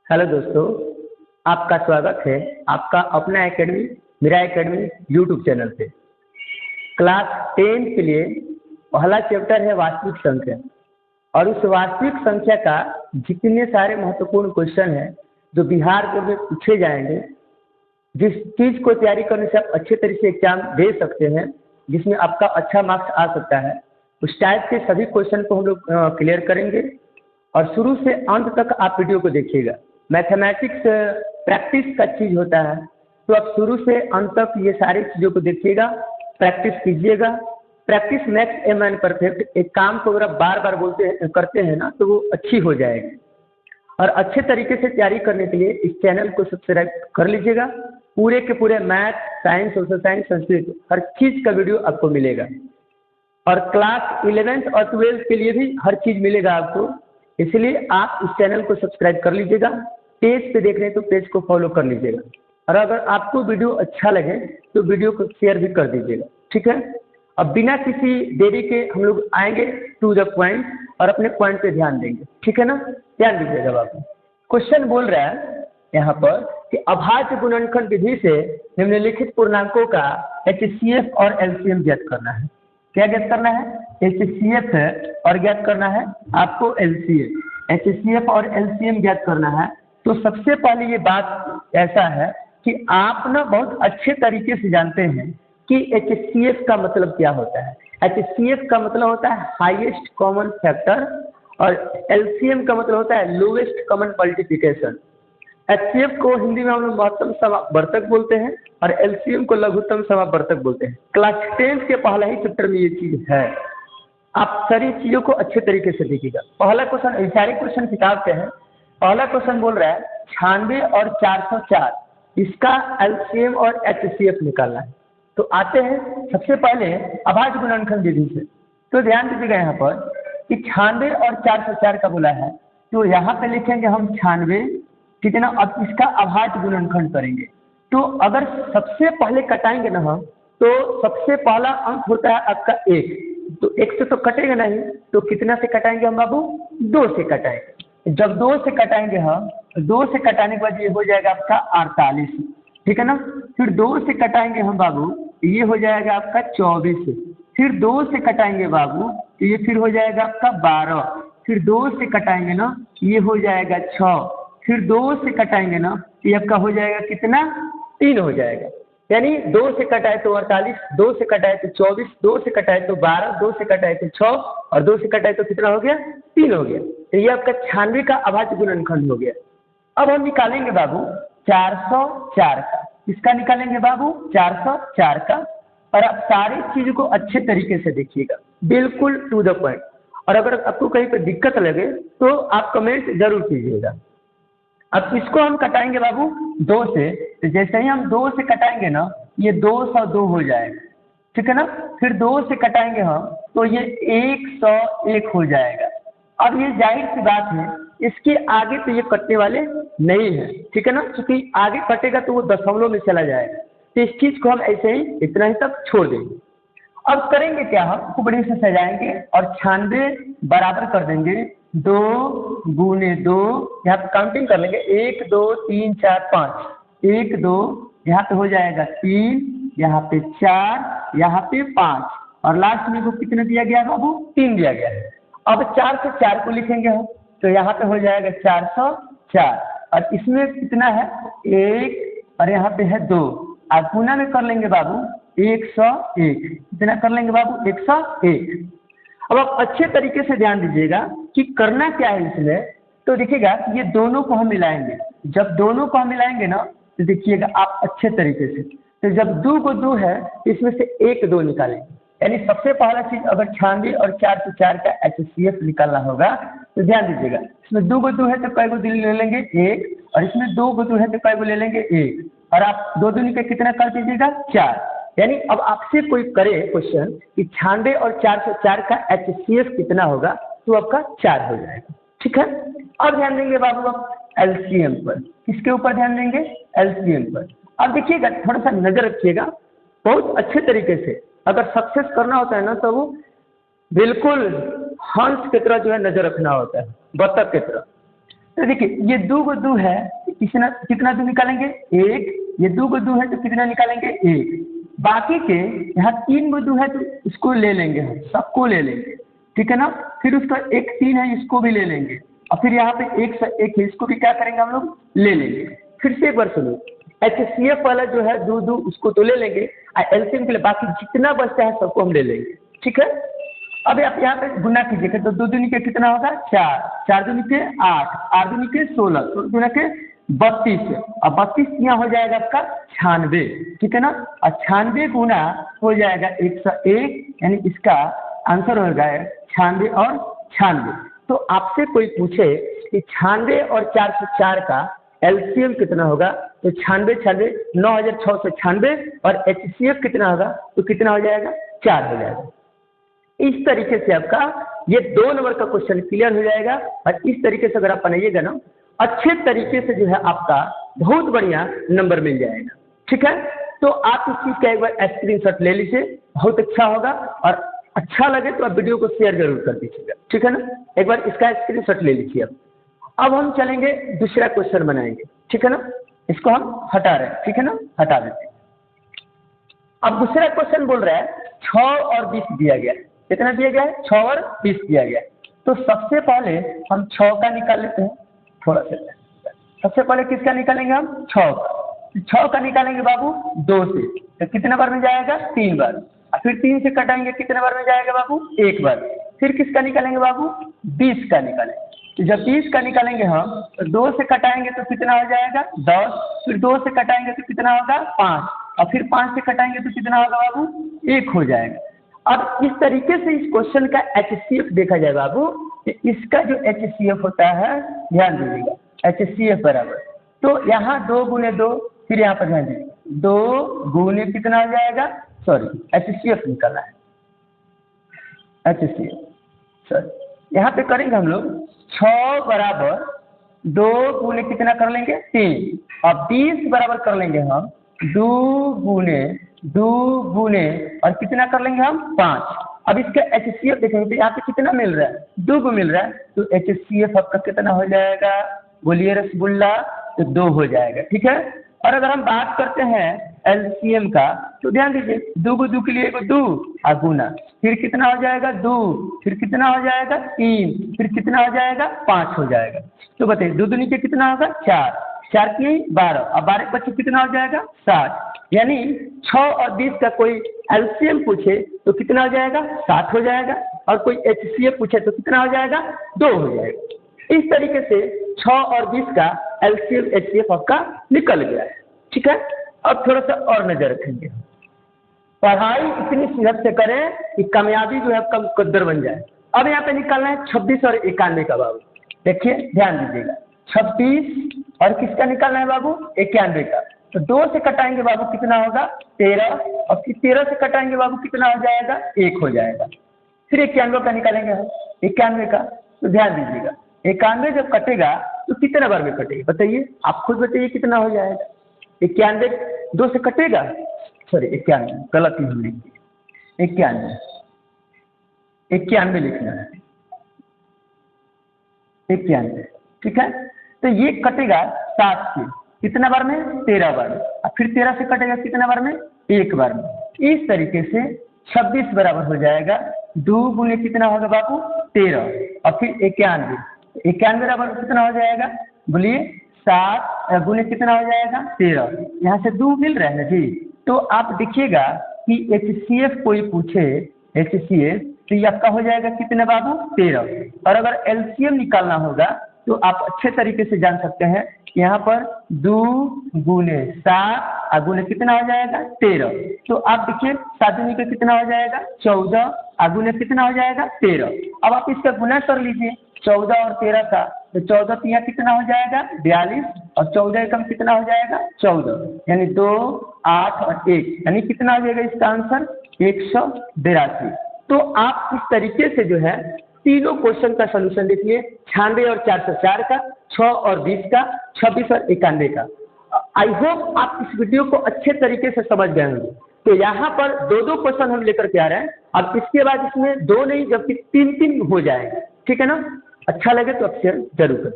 Hello दोस्तों, आपका स्वागत है आपका अपना एकेडमी मेरा एकेडमी यूट्यूब चैनल पे। क्लास 10 के लिए पहला चैप्टर है वास्तविक संख्या। और उस वास्तविक संख्या का जितने सारे महत्वपूर्ण क्वेश्चन हैं जो बिहार बोर्ड में पूछे जाएंगे, जिस चीज़ को तैयारी करने से आप अच्छे तरीके से एग्जाम दे सकते हैं, जिसमें आपका अच्छा मार्क्स आ सकता है, उस टाइप के सभी क्वेश्चन को हम लोग क्लियर करेंगे। और शुरू से अंत तक आप वीडियो को देखिएगा। मैथमेटिक्स प्रैक्टिस का चीज़ होता है, तो आप शुरू से अंत तक ये सारी चीज़ों को देखिएगा, प्रैक्टिस कीजिएगा। Practice makes a man perfect. एक काम को अगर आप बार बार करते हैं ना, तो वो अच्छी हो जाएगी। और अच्छे तरीके से तैयारी करने के लिए इस चैनल को सब्सक्राइब कर लीजिएगा। पूरे के पूरे math, science, social science, Sanskrit हर चीज़ का वीडियो आपको मिलेगा। और क्लास 11th और 12th के लिए भी हर चीज़ मिलेगा आपको, इसलिए आप इस चैनल को सब्सक्राइब कर लीजिएगा। पेज पे देख रहे हैं तो पेज को फॉलो कर लीजिएगा। और अगर आपको वीडियो अच्छा लगे तो वीडियो को शेयर भी कर दीजिएगा, ठीक है। अब बिना किसी देरी के हम लोग आएंगे टू द पॉइंट और अपने पॉइंट पे ध्यान देंगे, ठीक है ना। ध्यान दीजिएगा बाबू। क्वेश्चन बोल रहा है यहाँ पर कि अभाज्य गुणनखंड विधि से निम्नलिखित पूर्णांकों का HCF और LCM ज्ञात करना है। क्या ज्ञात करना है? HCF है और ज्ञात करना है आपको LCM। HCF और LCM ज्ञात करना है। तो सबसे पहले ये बात ऐसा है कि आप ना बहुत अच्छे तरीके से जानते हैं कि HCF का मतलब क्या होता है। HCF का मतलब होता है हाईएस्ट कॉमन फैक्टर और LCM का मतलब होता है लोएस्ट कॉमन मल्टीप्लिकेशन। HCF को हिंदी में हम लोग महत्तम समावर्तक बोलते हैं और LCM को लघुत्तम समावर्तक बोलते हैं। क्लास 10 के पहला ही चैप्टर में ये चीज़ है। आप सारी चीज़ों को अच्छे तरीके से देखिएगा। पहला क्वेश्चन, सारे क्वेश्चन किताब के हैं। पहला क्वेश्चन बोल रहा है 96 और 404, इसका LCM और HCF निकालना है। तो आते हैं सबसे पहले अभाज्य गुणनखंड विधि से। तो ध्यान दीजिएगा यहाँ पर कि 96 और 404 का बोला है, तो यहाँ पे लिखेंगे हम 96, ठीक है ना। अब इसका अभाज्य गुणनखंड करेंगे। तो अगर सबसे पहले कटाएंगे ना हम, तो सबसे पहला अंक होता है आपका 1। तो 1 से तो कटेगा नहीं, तो कितना से कटाएंगे हम बाबू? 2 से कटाएंगे। जब 2 से कटाएंगे हम, 2 से कटाने के बाद ये हो जाएगा आपका 48, ठीक है ना। फिर 2 से कटाएंगे हम बाबू, ये हो जाएगा आपका 24। फिर 2 से कटाएंगे बाबू, तो ये फिर हो जाएगा आपका 12। फिर 2 से कटाएंगे ना, ये हो जाएगा 6। फिर 2 से कटाएंगे ना, ये आपका हो जाएगा कितना? 3 हो जाएगा। यानी 2 से कटाए तो 48, 2 से कटाए तो 24, 2 से कटाए तो 12, 2 से कटाए तो 6 और 2 से कटाए तो कितना हो गया? 3 हो गया। तो ये आपका 96 का अभाज्य गुणनखंड हो गया। अब हम निकालेंगे बाबू 404 का। किसका निकालेंगे बाबू? 404 का। और आप सारी चीज़ को अच्छे तरीके से देखिएगा, बिल्कुल टू द पॉइंट। और अगर आपको कहीं पर दिक्कत लगे तो आप कमेंट जरूर कीजिएगा। अब इसको हम कटाएंगे बाबू 2 से। तो जैसे ही हम 2 से कटाएंगे ना, ये 202 हो जाएगा, ठीक है ना। फिर 2 से कटाएंगे हम, तो ये 101 हो जाएगा। अब ये जाहिर सी बात है, इसके आगे तो ये कटने वाले नहीं है, ठीक है ना, क्योंकि आगे कटेगा तो वो दशमलव में चला जाएगा। तो इस चीज़ को हम ऐसे ही इतना ही तक छोड़ देंगे। अब करेंगे क्या, हम खूब बढ़िया से सजाएंगे और 96 बराबर कर देंगे 2 गुने 2, यहाँ पे काउंटिंग कर लेंगे 1 2 3 4 5, 1 2, यहाँ पे हो जाएगा 3, यहाँ पे 4, यहाँ पे 5 और लास्ट में को कितना दिया गया बाबू? 3 दिया गया है। अब 4 से 4 को लिखेंगे हम, तो यहाँ पे हो जाएगा 404 और इसमें कितना है? 1 और यहाँ पे है 2। अब गुना में कर लेंगे बाबू 101। कितना कर लेंगे बाबू? 101। अब आप अच्छे तरीके से ध्यान दीजिएगा कि करना क्या है इसमें। तो देखिएगा ये दोनों को हम मिलाएंगे। जब दोनों को हम मिलाएंगे ना, तो देखिएगा आप अच्छे तरीके से। तो जब 2 को 2 है, इसमें से 1 2 निकालेंगे। यानी सबसे पहला चीज, अगर 96 और 404 का HCF निकालना होगा, तो ध्यान दीजिएगा इसमें 2 को 2 है तो कै को दिल ले लेंगे? 1। और इसमें 2 को 2 है तो कै को ले लेंगे? 1। और आप 2 दूनी का कितना कर दीजिएगा? 4। यानी अब आपसे कोई करे क्वेश्चन कि 96 और 404 का HCF कितना होगा, तो आपका 4 हो जाएगा, ठीक है। अब ध्यान देंगे बाबू आप LCM पर। किसके ऊपर ध्यान देंगे? LCM पर। अब देखिएगा, थोड़ा सा नजर रखिएगा बहुत अच्छे तरीके से। अगर सक्सेस करना होता है ना, तो वो बिल्कुल हंस की तरह जो है नजर रखना होता है, बत्तख की तरह। तो देखिए ये दो गो दो है, कितना कितना दो निकालेंगे? एक। ये दो गो दो है तो कितना निकालेंगे? एक। बाकी के यहाँ तीन गो दो है तो इसको ले लेंगे, हम सबको ले लेंगे, ठीक है ना। फिर उसका एक तीन है, इसको भी ले लेंगे, और फिर यहाँ पे एक एक है, इसको भी क्या करेंगे हम लोग? ले लेंगे। फिर से एक बार सुनो, HCF वाला जो है दो दो उसको तो ले लेंगे, एलसीएम के लिए बाकी जितना बचता है सबको हम ले लेंगे, ठीक है। अब आप यहाँ पे गुना कीजिएगा तो दो दूनी के कितना होगा? चार। चार दूनी के आठ, आठ दूनी के 16, 16 दूनी के 32, और 32 यहाँ हो जाएगा आपका 96, ठीक है ना। और 96 गुना हो जाएगा 101, यानी इसका आंसर होगा 96 और 96। तो आपसे कोई पूछे कि 96 और 404 का एलसीएम कितना होगा, तो 96 96 9696, और HCF कितना होगा तो कितना हो जाएगा? 4 हो जाएगा। इस तरीके से आपका ये 2 नंबर का क्वेश्चन क्लियर हो जाएगा, और इस तरीके से अगर आप बनाइएगा ना, अच्छे तरीके से जो है आपका बहुत बढ़िया नंबर मिल जाएगा, ठीक है। तो आप इस चीज़ का एक बार स्क्रीनशॉट ले लीजिए, बहुत अच्छा होगा, और अच्छा लगे तो आप वीडियो को शेयर जरूर कर दीजिएगा, ठीक है ना। एक बार इसका स्क्रीनशॉट ले लीजिए। अब हम चलेंगे दूसरा क्वेश्चन बनाएंगे, ठीक है ना। इसको हम हटा रहे हैं, ठीक है ना, हटा देते हैं। अब दूसरा क्वेश्चन बोल रहा है 6 और 20 दिया गया है। कितना दिया गया है? 6 और 20 दिया गया है। तो सबसे पहले हम 6 का निकाल लेते हैं, थोड़ा सा। सबसे पहले किसका निकालेंगे हम? 6 का। 6 का निकालेंगे बाबू 2 से, तो कितने बार में जाएगा? 3 बार। और फिर 3 से कटाएंगे, कितने बार में जाएगा बाबू? 1 बार। फिर किसका निकालेंगे बाबू? 20 का निकालेंगे। तो जब 20 का निकालेंगे हम, तो 2 से कटाएंगे तो कितना हो जाएगा? 10। फिर 2 से कटाएंगे तो कितना होगा? 5। और फिर 5 से कटाएंगे तो कितना होगा बाबू? 1 हो जाएगा। अब इस तरीके से इस क्वेश्चन का HCF देखा जाए बाबू, कि इसका जो HCF होता है, ध्यान दीजिएगा, HCF बराबर, तो यहाँ 2 गुने 2, फिर यहाँ पर ध्यान दीजिए 2 गुने कितना हो जाएगा? सॉरी, HCF निकालना है, HCF सॉरी। यहाँ पे करेंगे हम लोग 6 बराबर 2 गुने कितना कर लेंगे? 3, और 20 बराबर कर लेंगे हम 2 गुने और कितना कर लेंगे हम? 5। अब इसका HCF देखेंगे तो यहाँ पे कितना मिल रहा है? 2 को मिल रहा है, तो HCF आपका कितना हो जाएगा? बोलिए रसगुल्ला, तो 2 हो जाएगा, ठीक है। और अगर हम बात करते हैं LCM का, तो ध्यान दीजिए 2 को 2 के लिए 2 और गुना, फिर कितना हो जाएगा? 2, फिर कितना हो जाएगा? 3, फिर कितना हो जाएगा? 5 हो जाएगा। तो बताइए 2 दूनी के कितना होगा? 4, 4 की 12, और 12 के बच्चे कितना हो जाएगा? 60। यानी 6 और 20 का कोई LCM पूछे तो कितना हो जाएगा? 7 हो जाएगा, और कोई HCF पूछे तो कितना हो जाएगा? 2 हो जाएगा। इस तरीके से 6 और 20 का LCM HCF आपका निकल गया है, ठीक है। अब थोड़ा सा और नजर रखेंगे, पढ़ाई इतनी सेहत से करें कि कामयाबी जो है आपका मुकद्दर बन जाए। अब यहाँ पे निकालना है 26 और 91 का बाबू। देखिए ध्यान दीजिएगा, 26 और किसका निकालना है बाबू? 91 का। तो 2 से कटाएंगे बाबू, कितना होगा? 13, और फिर 13 से कटाएंगे बाबू, कितना हो जाएगा? 1 हो जाएगा। फिर 91 का निकालेंगे हम, 91 का। तो ध्यान दीजिएगा 91 जब कटेगा तो कितने बार में कटेगा बताइए? आप खुद बताइए कितना हो जाएगा? 91 2 से कटेगा, सॉरी 91 गलत ही हमने की, 91 लिखना है, 91, ठीक है। तो ये कटेगा 7 से, कितना बार में? 13 बार। और फिर 13 से कटेगा कितना बार में? 1 बार में। इस तरीके से 26 बराबर हो जाएगा 2 गुने कितना होगा बाबू? 13, और फिर 91, 91 बराबर कितना हो जाएगा? बोलिए 7 गुने कितना हो जाएगा? 13। यहाँ से 2 मिल रहा है ना जी। तो आप देखिएगा कि HCF कोई पूछे, HCF, तो ये आपका हो जाएगा कितना बाबू? 13। और अगर LCM निकालना होगा तो आप अच्छे तरीके से जान सकते हैं, यहाँ पर 2 गुने 7 गुने कितना हो जाएगा? 13। तो आप देखिए 7 गुने का कितना हो जाएगा? 14, गुने कितना हो जाएगा? 13। अब आप इसका गुना कर लीजिए 14 और 13 का, तो 14 तिया कितना हो जाएगा? 42, और 14 कम कितना हो जाएगा? 14, यानी 2, 8 और 1, यानी कितना हो जाएगा इसका आंसर? 182। तो आप इस तरीके से जो है तीनों क्वेश्चन का सलूशन देखिए, 96 और 404 का, 6 और 20 का, 26 और 91 का। आई होप आप इस वीडियो को अच्छे तरीके से समझ गए होंगे। तो यहाँ पर 2 क्वेश्चन हम लेकर के आ रहे हैं, अब इसके बाद इसमें 2 नहीं जबकि 3 हो जाएंगे, ठीक है ना। अच्छा लगे तो आप शेयर जरूर करें।